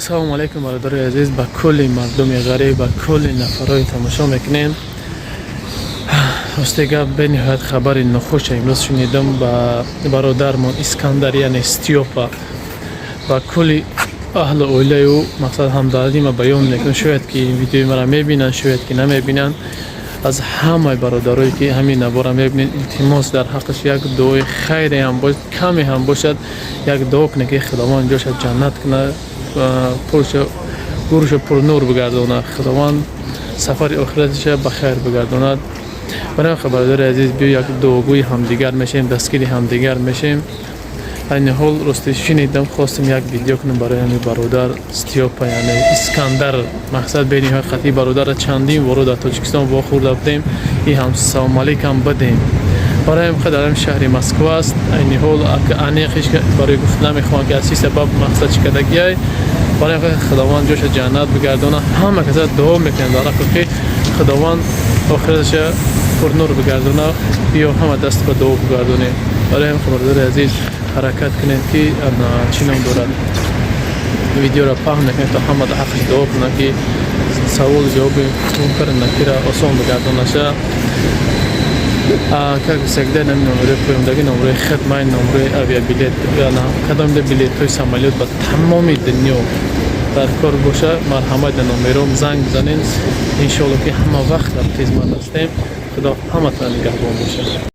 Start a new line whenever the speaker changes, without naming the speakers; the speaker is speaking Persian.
السلام علیکم برادرای عزیز، با کل مردم غریب با کل نفرای تماشا میکنین. راستی گپ به نهایت خبر نخوش امروز شنیدم با برادرمون اسکندر یعنی استیوپا با کل اهل اوله او مقصد همدردی ما بیان میکنم. شاید که این ویدیو مرا میبینن، شاید که نمیبینن. از همه برادرایی که همین نوارا میبینین التماس در حقش یک دعای خیر هم باشه، کمی هم باشد، یک دعا کنه که خداوند جاش جنت کنه، پرش گورش پر نور بگردونه، خداوند سفر آخرتش به خیر بگردوند. برای برادر عزیز بیا یک دعاگوی همدیگر میشیم، دستگیری همدیگر میشیم. این حال راستی شنیدم خواستم یک ویدیو کنم برای همین برادر استیوپا یعنی اسکندر. مقصد به نهایت خطی برادر چندین ورود در تاجیکستان واخورده بودیم، این هم سلام علیکم بدیم. برای هم خدارم شهر مسکو است. این حال که انیقش برای گفت نمیخوان که از سبب مقصد چکدگی برای خداوند جوش جنت بگردونه. همه کسا دعا میکنن در که خداوند آخرتش پر نور بگردونه، بیا همه دست به دعا بگردونیم. برای هم برادر عزیز حرکت کنید که چینم دارد ویدیو را پخش نکنید تا همه در حقش دعا کنه که سوال جواب ممکن نکیره آسان بگردونه شه. که سگده نمره پایمدگی نمره خدمه نمره اویا بیلیت کدام ده بیلیت های سمالیات با تمام دنیا در کار باشه. مرحمت نمره زنگ بزنین، انشالله که همه وقت در خدمت هستیم. خدا همه تا نگهبان باشه.